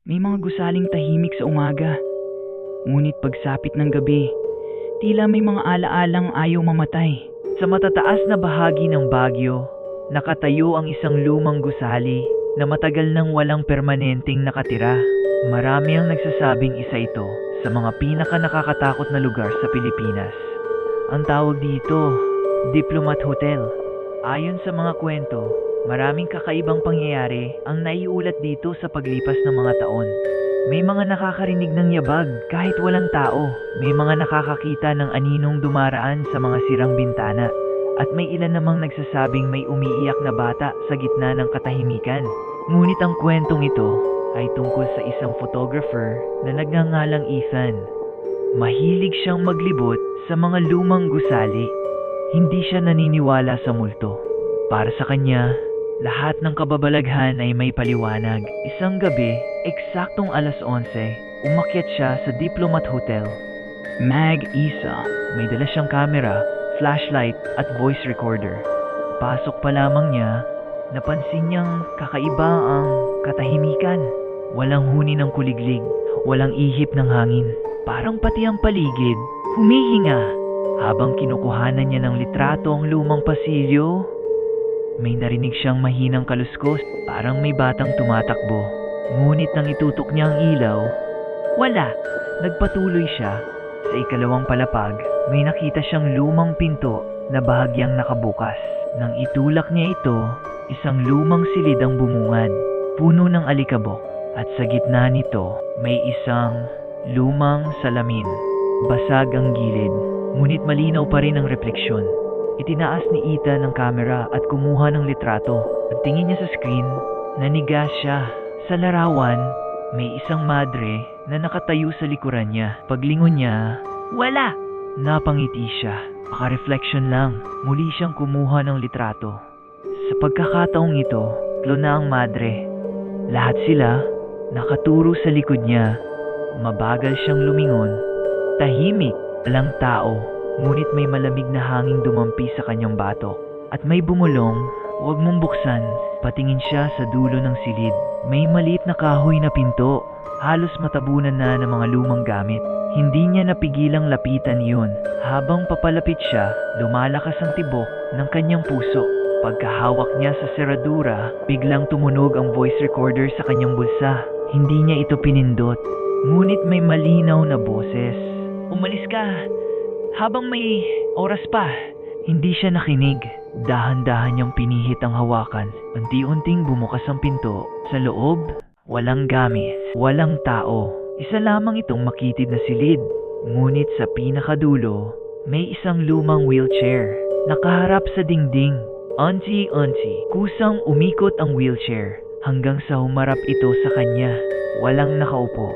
May mga gusaling tahimik sa umaga. Ngunit pagsapit ng gabi, tila may mga alaalang ayaw mamatay. Sa matataas na bahagi ng Baguio, nakatayo ang isang lumang gusali na matagal nang walang permanenteng nakatira. Marami ang nagsasabing isa ito sa mga pinaka-nakakatakot na lugar sa Pilipinas. Ang tawag dito, Diplomat Hotel. Ayon sa mga kwento, maraming kakaibang pangyayari ang naiulat dito sa paglipas ng mga taon. May mga nakakarinig ng yabag kahit walang tao. May mga nakakakita ng aninong dumaraan sa mga sirang bintana. At may ilan namang nagsasabing may umiiyak na bata sa gitna ng katahimikan. Ngunit ang kwentong ito ay tungkol sa isang photographer na nagngangalang Ethan. Mahilig siyang maglibot sa mga lumang gusali. Hindi siya naniniwala sa multo. Para sa kanya, lahat ng kababalaghan ay may paliwanag. Isang gabi, eksaktong 11:00, umakyat siya sa Diplomat Hotel. Mag-isa, may dala siyang camera, flashlight at voice recorder. Pasok pa lamang niya, napansin niyang kakaiba ang katahimikan. Walang huni ng kuliglig, walang ihip ng hangin. Parang pati ang paligid, humihinga. Habang kinukuhanan niya ng litrato ang lumang pasilyo, may narinig siyang mahinang kaluskos, parang may batang tumatakbo. Ngunit nang itutok niya ang ilaw, wala. Nagpatuloy siya. Sa ikalawang palapag, may nakita siyang lumang pinto na bahagyang nakabukas. Nang itulak niya ito, isang lumang silid ang bumungad, puno ng alikabok. At sa gitna nito, may isang lumang salamin. Basag ang gilid, ngunit malinaw pa rin ang refleksyon. Itinaas ni Ethan ang camera at kumuha ng litrato. Ang tingin niya sa screen, nanigas siya. Sa larawan, may isang madre na nakatayo sa likuran niya. Paglingon niya, wala! Napangiti siya. Maka-reflection lang. Muli siyang kumuha ng litrato. Sa pagkakataong ito, klona ang madre. Lahat sila nakaturo sa likod niya. Mabagal siyang lumingon. Tahimik, walang tao. Ngunit may malamig na hangin dumampi sa kanyang batok. At may bumulong, huwag mong buksan. Patingin siya sa dulo ng silid. May maliit na kahoy na pinto. Halos matabunan na ng mga lumang gamit. Hindi niya napigilang lapitan iyon. Habang papalapit siya, lumalakas ang tibok ng kanyang puso. Pagkahawak niya sa seradura, biglang tumunog ang voice recorder sa kanyang bulsa. Hindi niya ito pinindot. Ngunit may malinaw na boses. Umalis ka! Habang may oras pa, hindi siya nakinig. Dahan-dahan niyang pinihit ang hawakan. Unti-unting bumukas ang pinto. Sa loob, walang gamit, walang tao. Isa lamang itong makitid na silid. Ngunit sa pinakadulo, may isang lumang wheelchair. Nakaharap sa dingding. Unti-unti, kusang umikot ang wheelchair hanggang sa humarap ito sa kanya. Walang nakaupo.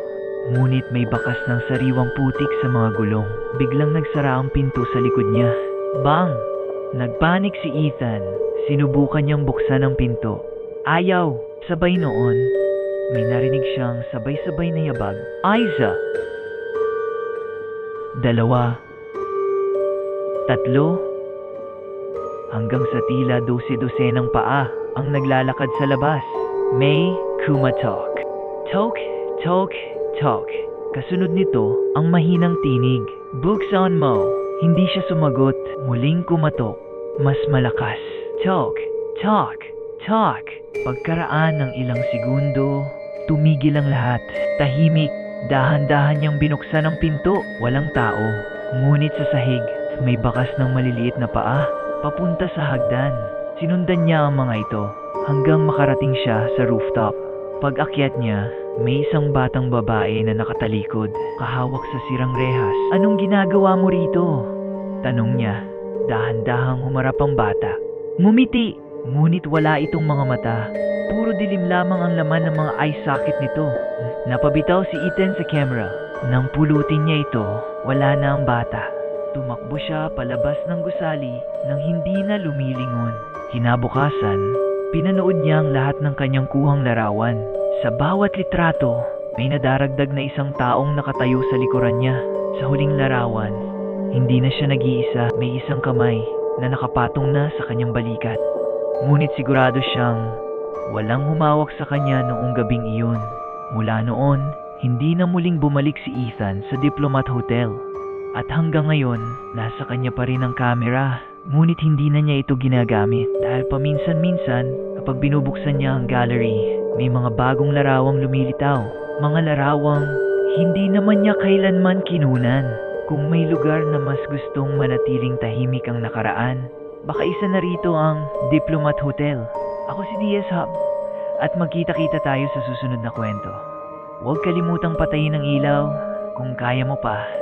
Ngunit may bakas ng sariwang putik sa mga gulong. Biglang nagsara ang pinto sa likod niya. Bang! Nagpanik si Ethan. Sinubukan niyang buksan ang pinto. Ayaw! Sabay noon, may narinig siyang sabay-sabay na yabag. Aiza! 2, 3, hanggang sa tila 12 ng paa ang naglalakad sa labas. May kumatok. Tok, tok, tok. Kasunod nito ang mahinang tinig. Buksan mo. Hindi siya sumagot. Muling kumatok. Mas malakas. Tok, tok, tok. Pagkaraan ng ilang segundo, tumigil ang lahat. Tahimik. Dahan-dahan niyang binuksan ang pinto. Walang tao. Ngunit sa sahig, may bakas ng maliliit na paa. Papunta sa hagdan. Sinundan niya ang mga ito hanggang makarating siya sa rooftop. Pag-akyat niya, may isang batang babae na nakatalikod, kahawak sa sirang rehas. Anong ginagawa mo rito? Tanong niya. Dahan-dahang humarap ang bata. Ngumiti, ngunit wala itong mga mata. Puro dilim lamang ang laman ng mga eye socket nito. Napabitaw si Ethan sa camera. Nang pulutin niya ito, wala na ang bata. Tumakbo siya palabas ng gusali nang hindi na lumilingon. Kinabukasan, pinanood niya ang lahat ng kanyang kuhang larawan. Sa bawat litrato, may nadaragdag na isang taong nakatayo sa likuran niya. Sa huling larawan, hindi na siya nag-iisa. May isang kamay na nakapatong na sa kanyang balikat. Ngunit sigurado siyang walang humawak sa kanya noong gabing iyon. Mula noon, hindi na muling bumalik si Ethan sa Diplomat Hotel. At hanggang ngayon, nasa kanya pa rin ang kamera. Ngunit hindi na niya ito ginagamit dahil paminsan-minsan kapag binubuksan niya ang gallery, may mga bagong larawang lumilitaw. Mga larawang hindi naman niya kailanman kinunan. Kung may lugar na mas gustong manatiling tahimik ang nakaraan, baka isa na rito ang Diplomat Hotel. Ako si DS Hub at magkita-kita tayo sa susunod na kwento. Huwag kalimutang patayin ang ilaw kung kaya mo pa.